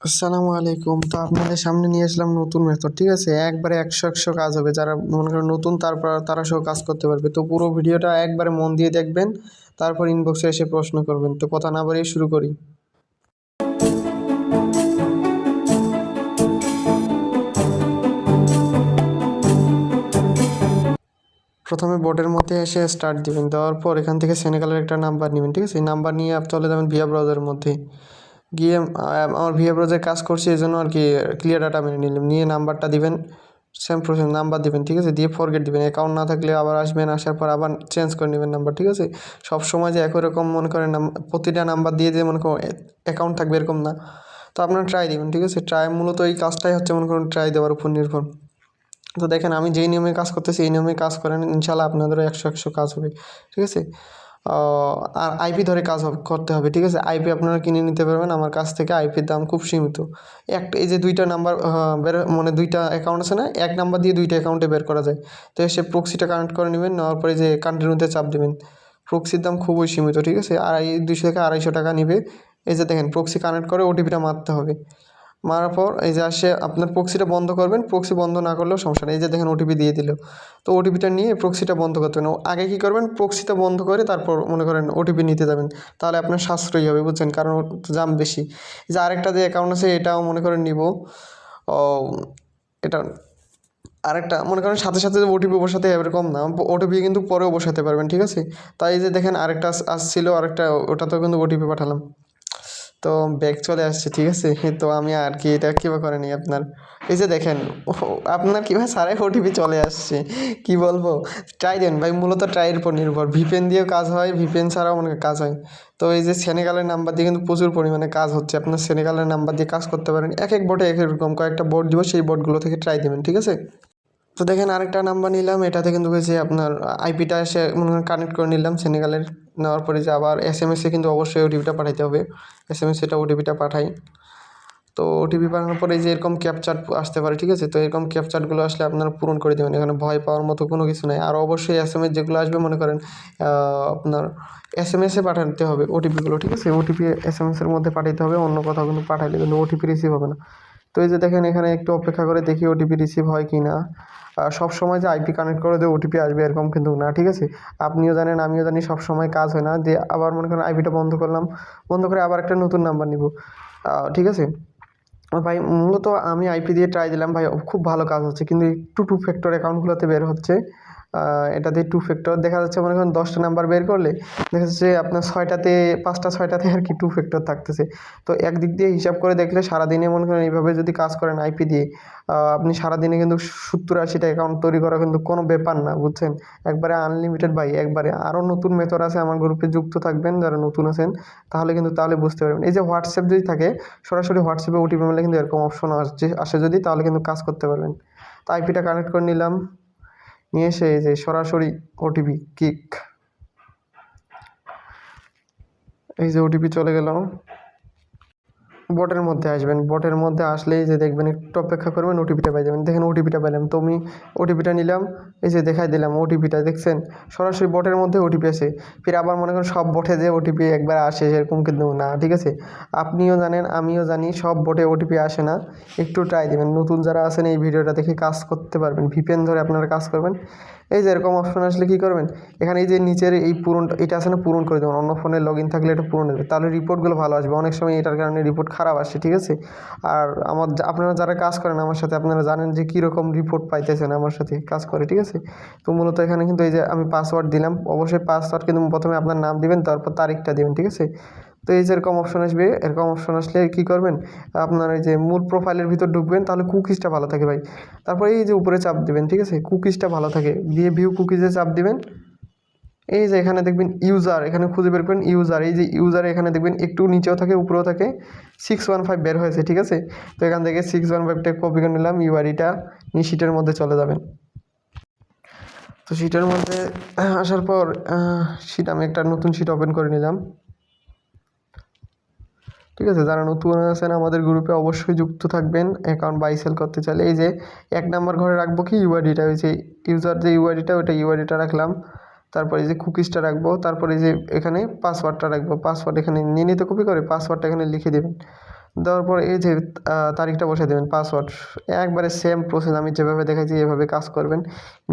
আসসালামু আলাইকুম। তো আপনাদের সামনে নিয়ে আসলাম নতুন মেথড, ঠিক আছে? একবারে ১০০ কাজ হবে। যারা মনে করেন নতুন তারপর তারা সহ কাজ করতে পারবে। তো পুরো ভিডিওটা একবারে মন দিয়ে দেখবেন, তারপর ইনবক্সে এসে প্রশ্ন করবেন। তো কথা না বাড়িয়ে শুরু করি। প্রথমে বোর্ডের মধ্যে এসে স্টার্ট দিবেন, দেওয়ার পর এখান থেকে সেনেগালের একটা নাম্বার নেবেন, ঠিক আছে? এই নাম্বার নিয়ে আপনি চলে যাবেন ভিয়া ব্রাউজারের মধ্যে গিয়ে আমার ভিয়া ব্রাউজারে কাজ করছি এই জন্য আর কি ক্লিয়ার ডাটা মেনে নিলাম, নিয়ে নাম্বারটা দিবেন, সেম প্রসেস নাম্বার দিবেন, ঠিক আছে? দিয়ে ফরগেট দিবেন। অ্যাকাউন্ট না থাকলে আবার আসবেন, আসার পর আবার চেঞ্জ করে নেবেন নাম্বার, ঠিক আছে? সব সময় যে একই রকম মনে করেন প্রতিটা নাম্বার দিয়ে যে মনে করেন অ্যাকাউন্ট থাকবে এরকম না। তো আপনারা ট্রাই দিবেন, ঠিক আছে? ট্রাই মূলত এই কাজটাই হচ্ছে মনে করেন ট্রাই দেওয়ার উপর নির্ভর। তো দেখেন আমি যেই নিয়মে কাজ করতেছি এই নিয়মে কাজ করেন, ইনশাল্লাহ আপনাদেরও ১০০ কাজ হবে, ঠিক আছে? আর আইপি ধরে কাজ করতে হবে, ঠিক আছে? আইপি আপনারা কিনে নিতে পারবেন আমার কাছ থেকে। আইপির দাম খুব সীমিত। একটা এই যে দুইটা নাম্বার বের মানে দুইটা অ্যাকাউন্ট আছে না, এক নাম্বার দিয়ে দুইটা অ্যাকাউন্টে বের করা যায়। তো সে প্রক্সিটা কানেক্ট করে নেবেন, নেওয়ার পরে যে কন্টিনিউতে চাপ দেবেন। প্রক্সির দাম খুবই সীমিত, ঠিক আছে? আর এই ২০০ থেকে ২৫০ টাকা নিবে। এই যে দেখেন প্রক্সি কানেক্ট করে ওটিপিটা মারতে হবে। মারার পর এই যে আসে আপনার প্রক্সিটা বন্ধ করবেন, প্রক্সি বন্ধ না করলেও সমস্যা নেই। এই যে দেখেন ওটিপি দিয়ে দিল। তো ওটিপিটা নিয়ে প্রক্সিটা বন্ধ করতে হবে না। আগে কী করবেন, প্রক্সিটা বন্ধ করে তারপর মনে করেন ওটিপি নিতে যাবেন, তাহলে আপনার সাশ্রয়ী হবে, বুঝছেন? কারণ ওর দাম বেশি। এই যে আরেকটা যে অ্যাকাউন্ট আছে এটাও মনে করেন নিব। ও এটা আরেকটা মনে করেন সাথে সাথে ওটিপি বসাতে এরকম না, ওটিপি কিন্তু পরেও বসাতে পারবেন, ঠিক আছে? তাই এই যে দেখেন আরেকটা আসছিল, আরেকটা ওটাতেও কিন্তু ওটিপি পাঠালাম। তো ব্যাক চলে আসছে, ঠিক আছে? তো আমি আর কি এটা কীভাবে করেনি আপনার এই যে দেখেন আপনার কীভাবে সারাই ওটিপি চলে আসছে, কি বলবো? ট্রাই দেন ভাই, মূলত ট্রাইয়ের উপর নির্ভর। ভিপিএন দিয়েও কাজ হয়, ভিপিএন ছাড়াও অনেক কাজ হয়। তো এই যে সেনেগালের নাম্বার দিয়ে কিন্তু প্রচুর পরিমাণে কাজ হচ্ছে। আপনার সেনেগালের নাম্বার দিয়ে কাজ করতে পারেন। এক এক বোর্ডে এক এক রকম কয়েকটা বোর্ড দিব, সেই বোর্ডগুলো থেকে ট্রাই দেবেন, ঠিক আছে? তো দেখেন আরেকটা নাম্বার নিলাম, এটাতে কিন্তু হয়েছে আপনার আইপিটা এসে মনে করেন কানেক্ট করে নিলাম সেনেগালের। নেওয়ার পরে যে আবার এসএমএসে কিন্তু অবশ্যই ওটিপিটা পাঠাতে হবে। এসএমএসে এটা ওটিপিটা পাঠাই। তো ওটিপি পাঠানোর পরে যে এরকম ক্যাপচার আসতে পারে, ঠিক আছে? তো এরকম ক্যাপচারগুলো আসলে আপনারা পূরণ করে দেবেন। এখানে ভয় পাওয়ার মতো কোনো কিছু নাই। আর অবশ্যই এসএমএস যেগুলো আসবে মনে করেন আপনার এসএমএসে পাঠাতে হবে ওটিপিগুলো, ঠিক আছে? ওটিপি এসএমএসের মধ্যে পাঠাতে হবে, অন্য কোথাও কিন্তু পাঠাইলে কিন্তু ওটিপি রিসিভ হবে না। তো এই যে দেখেন এখানে একটু অপেক্ষা করে দেখি ওটিপি রিসিভ হয় কি না। সবসময় যে আইপি কানেক্ট করে দিয়ে ওটিপি আসবে এরকম কিন্তু না, ঠিক আছে? আপনিও জানেন আমিও জানি সবসময় কাজ হয় না। দিয়ে আবার মনে করেন আইপিটা বন্ধ করলাম, বন্ধ করে আবার একটা নতুন নাম্বার নিব, ঠিক আছে? ভাই মূলত আমি আইপি দিয়ে ট্রাই দিলাম ভাই, খুব ভালো কাজ হচ্ছে, কিন্তু একটু টু ফ্যাক্টর অ্যাকাউন্টগুলোতে বের হচ্ছে। এটাতে টু ফ্যাক্টর দেখা যাচ্ছে মনে করেন ১০টা নাম্বার বের করলে দেখা যাচ্ছে আপনার ৬টাতে ৫টা ৬টাতে আর কি টু ফ্যাক্টর থাকতেছে। তো একদিক দিয়ে হিসাব করে দেখলে সারাদিনে মনে করেন এইভাবে যদি কাজ করেন আইপি দিয়ে, আপনি সারাদিনে কিন্তু ৭০-৮০টা অ্যাকাউন্ট তৈরি করা কিন্তু কোনো ব্যাপার না, বুঝছেন? একবারে আনলিমিটেড ভাই, একবারে। আরও নতুন মেথড আছে, আমার গ্রুপে যুক্ত থাকবেন যারা নতুন আছেন, তাহলে বুঝতে পারবেন। এই যে হোয়াটসঅ্যাপ যদি থাকে, সরাসরি হোয়াটসঅ্যাপে ওটিপি মারলে কিন্তু এরকম অপশন আসে যদি, তাহলে কিন্তু কাজ করতে পারবেন। তো আইপিটা কানেক্ট করে নিলাম, নিয়ে এসে এই যে সরাসরি ওটিপি কিক, এই যে ওটিপি চলে গেল। বটের মধ্যে আসবেন, বটের মধ্যে আসলেই যে দেখবেন একটু অপেক্ষা করবেন, ওটিপিটা পেয়ে যাবেন। দেখেন ওটিপিটা পেলাম, তো আমি ওটিপিটা নিলাম, এই যে দেখাই দিলাম ওটিপিটা, দেখছেন? সরাসরি বটের মধ্যে ওটিপি আসে। ফির আবার মনে করেন সব বটে যে ওটিপি একবার আসে সেরকম কিন্তু না, ঠিক আছে? আপনিও জানেন আমিও জানি সব বটে ওটিপি আসে না। একটু ট্রাই দেবেন। নতুন যারা আছেন এই ভিডিওটা দেখে কাজ করতে পারবেন, ভিপিএন ধরে আপনারা কাজ করবেন। এই যে এরকম অপশন আসলে কী করবেন, এখানে এই যে নিচের এই পূরণ এটা আছে না, পূরণ করে দেবেন। অন্য ফোনে লগ ইন থাকলে এটা পূরণ দেবে, তাহলে রিপোর্টগুলো ভালো আসবে। অনেক সময় এটার কারণে রিপোর্ট খারাপ আসে, ঠিক আছে? আর আপনারা যারা কাজ করেন আমার সাথে, আপনারা জানেন যে কীরকম রিপোর্ট পাইতেছেন আমার সাথে কাজ করে, ঠিক আছে? তো মূলত এখানে কিন্তু এই যে আমি পাসওয়ার্ড দিলাম, অবশ্যই পাসওয়ার্ড কিন্তু প্রথমে আপনার নাম দিবেন, তারপর তারিখটা দিবেন, ঠিক আছে? তো এই যে এরকম অপশন আসবে, এরকম অপশন আসলে কী করবেন, আপনার এই যে মূল প্রোফাইলের ভিতর ঢুকবেন, তাহলে কুকিজটা ভালো থাকে ভাই। তারপরে এই যে উপরে চাপ দিবেন, ঠিক আছে? কুকিজটা ভালো থাকে, দিয়ে ভিউ কুকিজে চাপ দিবেন। এই যে এখানে দেখবেন ইউজার, এখানে খুঁজে বের করবেন ইউজার। এই যে ইউজার এখানে দেখবেন একটু নিচেও থাকে উপরেও থাকে, 615 বের হয়েছে, ঠিক আছে? তো এখান থেকে 615টা কপি করে নিলাম, ইউআইডিটা নিয়ে শিটের মধ্যে চলে যাবেন। তো শিটের মধ্যে আসার পর শিট আমি একটা নতুন শিট ওপেন করে নিলাম, ঠিক আছে? যারা নতুন আছেন আমাদের গ্রুপে অবশ্যই যুক্ত থাকবেন অ্যাকাউন্ট বাই সেল করতে চাইলে। এই যে ১ নাম্বার ঘরে রাখবো কি ইউআইডিটা, ওই যে ইউজার যে ইউআইডিটা ওইটা ইউআইডিটা রাখলাম। তারপরে এই যে কুকিজটা রাখবো, তারপরে এই যে এখানে পাসওয়ার্ডটা রাখবো। পাসওয়ার্ড এখানে নিয়ে নিতে কপি করে পাসওয়ার্ডটা এখানে লিখে দেবেন। দেওয়ার পর এই যে তারিখটা বসে দেবেন, পাসওয়ার্ড একবারে সেম প্রসেস আমি যেভাবে দেখাইছি এভাবে কাজ করবেন,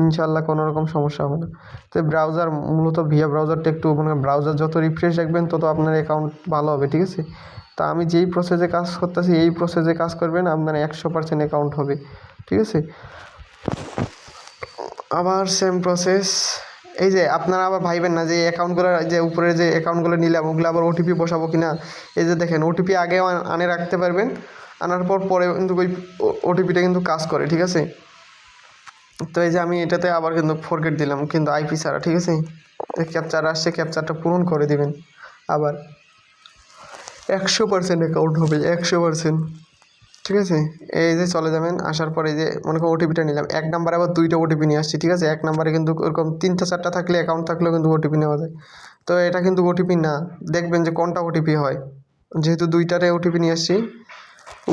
ইনশাল্লাহ কোনো রকম সমস্যা হবে না। তো ব্রাউজার মূলত ভিয়া ব্রাউজারটা একটু মানে ব্রাউজার যত রিফ্রেশ রাখবেন তত আপনার অ্যাকাউন্ট ভালো হবে, ঠিক আছে। তো আমি যেই প্রসেসে কাজ করতেছি এই প্রসেসে কাজ করবেন, আপনার 100% অ্যাকাউন্ট হবে, ঠিক আছে। আবার সেম প্রসেস, এই যে আপনারা আবার ভাইবেন না যে অ্যাকাউন্টগুলো যে উপরে যে অ্যাকাউন্টগুলো নিলাম ওগুলো আবার ওটিপি বসাবো কি না। এই যে দেখেন ওটিপি আগে আনে রাখতে পারবেন, আনার পর পরে কিন্তু ওই ওটিপিটা কিন্তু কাজ করে, ঠিক আছে। তো এই যে আমি এটাতে আবার কিন্তু ফরগেট দিলাম কিন্তু আইপি ছাড়া, ঠিক আছে। ক্যাপচার আসছে, ক্যাপচারটা পূরণ করে দিবেন, আবার 100% অ্যাকাউন্ট হবে, 100%, ঠিক আছে। এই যে চলে যাবেন, আসার পরে এই যে মনে করো ওটিপিটা নিলাম, এক নাম্বারে আবার 2টা ওটিপি নিয়ে আসছি, ঠিক আছে। এক নাম্বারে কিন্তু ওরকম 3টা 4টা থাকলে অ্যাকাউন্ট থাকলেও কিন্তু ওটিপি নেওয়া যায়। তো এটা কিন্তু ওটিপি না, দেখবেন যে কোনটা ওটিপি হয়, যেহেতু 2টারে ওটিপি নিয়ে আসছি,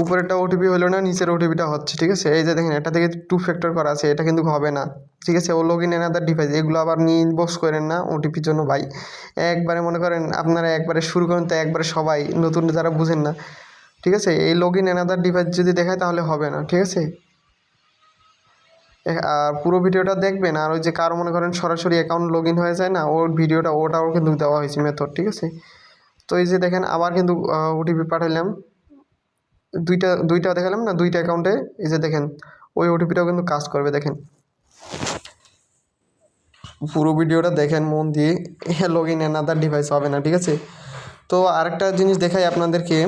উপরেরটা ওটিপি হলো না, নিচের ওটিপিটা হচ্ছে, ঠিক আছে। এই যে দেখেন এটা থেকে 2 ফ্যাক্টর করা আছে, এটা কিন্তু হবে না, ঠিক আছে। ও লগইন অ্যানাদার ডিভাইস এগুলো আবার নিয়ে ইনবক্স করেন না ওটিপির জন্য ভাই। একবারে মনে করেন আপনারা একবারে শুরু করেন তো একবারে সবাই নতুন যারা বুঝেন না, ঠিক আছে। এই লগইন অ্যানাদার ডিভাইস যদি দেখায় তাহলে হবে না, ঠিক আছে। আর পুরো ভিডিওটা দেখবেন, আর ওই যে কারো মনে করেন সরাসরি অ্যাকাউন্ট লগ ইন হয়ে যায় না, ওর ভিডিওটা ওটাও কিন্তু দেওয়া হয়েছে মেথড, ঠিক আছে। তো এই যে দেখেন আবার কিন্তু ওটিপি পাঠাইলাম, দুইটা দেখালাম না, 2টা অ্যাকাউন্টে, এই যে দেখেন ওই ওটিপিটাও কিন্তু কাজ করবে, দেখেন পুরো ভিডিওটা দেখেন মন দিয়ে, লগ ইন অ্যানাদার ডিভাইস হবে না, ঠিক আছে। তো আরেকটা জিনিস দেখাই আপনাদেরকে,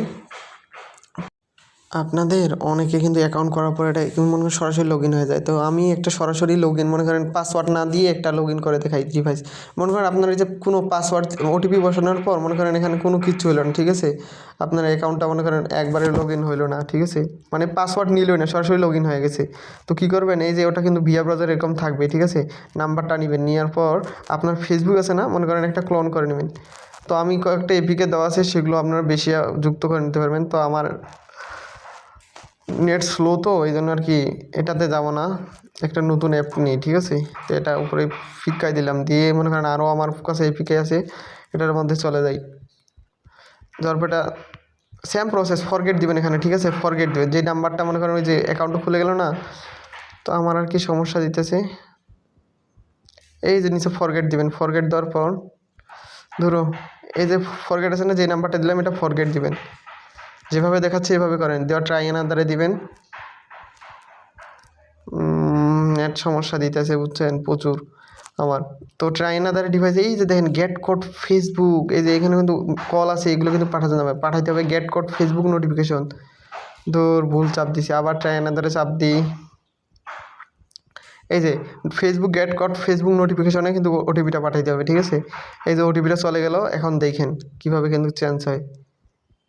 আপনাদের অনেকে কিন্তু অ্যাকাউন্ট করার পর এটা মনে করেন সরাসরি লগ ইন হয়ে যায়। তো আমি একটা সরাসরি লগ ইন মনে করেন পাসওয়ার্ড না দিয়ে একটা লগ ইন করে দেখাই ডিভাইস। মনে করেন আপনার এই যে কোনো পাসওয়ার্ড ওটিপি বসানোর পর মনে করেন এখানে কোনো কিচ্ছু হলো না, ঠিক আছে। আপনার অ্যাকাউন্টটা মনে করেন একবারে লগ ইন হইলো না, ঠিক আছে, মানে পাসওয়ার্ড নিলই না, সরাসরি লগ ইন হয়ে গেছে। তো কী করবেন, এই যে ওটা কিন্তু ভিয়া ব্রাউজার এরকম থাকবে, ঠিক আছে। নাম্বারটা নেবেন, নেওয়ার পর আপনার ফেসবুক আছে না, মনে করেন একটা ক্লোন করে নেবেন। তো আমি কয়েকটা এপিকে দেওয়া আছে, সেগুলো আপনারা বেশি যুক্ত করে নিতে পারবেন। তো আমার নেট স্লো তো এই জন্য আর কি এটাতে যাব না, একটা নতুন অ্যাপ নিই, ঠিক আছে। তো এটা উপরে ফিক্কাই দিলাম, দিয়ে মনে করেন আরও আমার কাছে এপিকে আছে, এটার মধ্যে চলে যাই। যাওয়ার পর এটা সেম প্রসেস, ফরগেট দিবেন এখানে, ঠিক আছে। ফরগেট দেবেন, যে নাম্বারটা মনে করেন ওই যে অ্যাকাউন্টটা খুলে গেল না, তো আমার আর কি সমস্যা দিতেছে, এই যে নিচে ফরগেট দিবেন। ফরগেট দেওয়ার পর ধরো এই যে ফরগেট আছে না, যে নাম্বারটা দিলাম এটা ফরগেট দিবেন, যেভাবে দেখাচ্ছে এভাবে করেন, দেওয়া ট্রাই অ্যানাদারে দিবেন। নেট সমস্যা দিতেছে বুঝছেন প্রচুর আমার। তো ট্রাই অ্যানাদার ডিভাইস, এই যে দেখেন গেট কোড ফেসবুক, এই যে এখানে কিন্তু কল আছে, এগুলো কিন্তু পাঠাইতে হবে গেট কোড ফেসবুক নোটিফিকেশন। ধর ভুল চাপ দিছি, আবার ট্রাই অ্যানাদারে চাপ দিই, এই যে ফেসবুক গেট কোড ফেসবুক নোটিফিকেশনে কিন্তু ওটিপিটা পাঠাইতে হবে, ঠিক আছে। এই যে ওটিপিটা চলে গেল, এখন দেখেন কীভাবে কিন্তু চেঞ্জ হয়।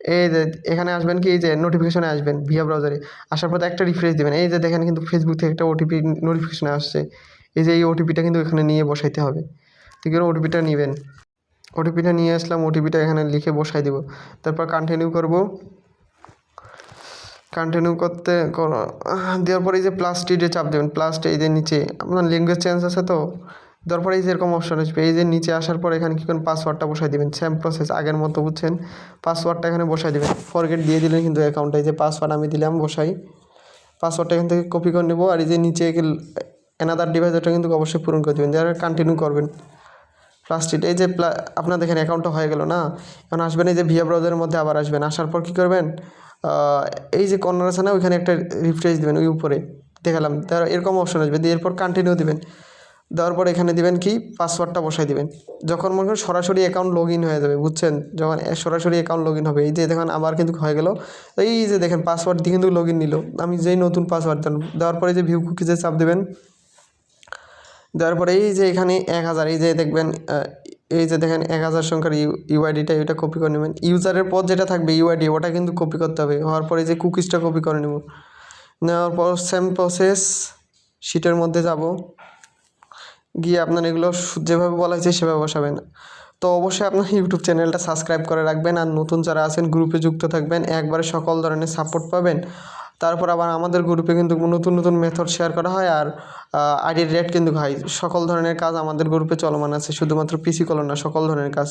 এই যে এখানে আসবেন কি, এই যে নোটিফিকেশনে আসবেন ভিয়া ব্রাউজারে, আসার পর একটা রিফ্রেশ দেবেন, এই যে দেখেন কিন্তু ফেসবুক থেকে একটা ওটিপি নোটিফিকেশন আসছে। এই যে এই ওটিপিটা কিন্তু এখানে নিয়ে বসাইতে হবে, ঠিক আছে। ওটিপিটা নেবেন, ওটিপিটা নিয়ে আসলাম, ওটিপিটা এখানে লিখে বসাই দেব, তারপর কন্টিনিউ করব। কন্টিনিউ করতে দেওয়ার পরে এই যে প্লাস টিতে চাপ দেবেন, প্লাসটা এই যে নিচে আপনার ল্যাঙ্গুয়েজ চেঞ্জ আছে, তো দেওয়ার পরে এই যে এরকম অপশন আসবে, এই যে নিচে আসার পর এখানে কী করেন পাসওয়ার্ডটা বসাই দেবেন, সেম প্রসেস আগের মতো বুঝছেন। পাসওয়ার্ডটা এখানে বসাই দেবেন, ফরগেট দিয়ে দিলেন কিন্তু অ্যাকাউন্টে, এই যে পাসওয়ার্ড আমি দিলাম বসাই, পাসওয়ার্ডটা এখান থেকে কপি করে নেবো, আর এই যে নিচে অ্যানাদার ডিভাইস ওটা কিন্তু অবশ্যই পূরণ করে দেবেন, দেওয়ার কন্টিনিউ করবেন। প্লাস্টিক এই যে আপনার দেখেন অ্যাকাউন্টটা হয়ে গেল না। এখন আসবেন এই যে ভিয়া ব্রাউজারের মধ্যে, আবার আসবেন, আসার পর কী করবেন, এই যে কর্নার আছে না, ওইখানে একটা রিফ্রেশ দেবেন, ওই উপরে দেখালাম, তার এরকম অপশন আসবে, দিয়ে এরপর কন্টিনিউ দেবেন। দেওয়ার পর এখানে দিবেন কি পাসওয়ার্ডটা বসাই দিবেন, যখন মনে করেন সরাসরি অ্যাকাউন্ট লগ ইন হয়ে যাবে বুঝছেন, যখন সরাসরি অ্যাকাউন্ট লগ ইন হবে, এই যে দেখেন আবার কিন্তু হয়ে গেল। এই যে দেখেন পাসওয়ার্ড দিয়ে কিন্তু লগ ইন নিল, আমি যেই নতুন পাসওয়ার্ড দিলাম, দেওয়ার পরে যে ভিউ কুকিজে চাপ দেবেন, দেওয়ার পরে এই যে এখানে 1000, এই যে দেখবেন এই যে দেখেন 1000 সংখ্যার ইউআইডিটা, এটা কপি করে নেবেন। ইউজারের পর যেটা থাকবে ইউআইডি, ওটা কিন্তু কপি করতে হবে, হওয়ার পরে যে কুকিজটা কপি করে নেব, নেওয়ার পর সেম প্রসেস শিটের মধ্যে যাব, গিয়ে আপনার এগুলো যেভাবে বলা হয়েছে সেভাবে বসাবেন। তো অবশ্যই আপনার ইউটিউব চ্যানেলটা সাবস্ক্রাইব করে রাখবেন, আর নতুন যারা আছেন গ্রুপে যুক্ত থাকবেন, একবারে সকল ধরনের সাপোর্ট পাবেন। তারপর আবার আমাদের গ্রুপে কিন্তু নতুন নতুন মেথড শেয়ার করা হয়, আর আইডির রেট কিন্তু হাই, সকল ধরনের কাজ আমাদের গ্রুপে চলমান আছে, শুধুমাত্র পিসি কলন না, সকল ধরনের কাজ।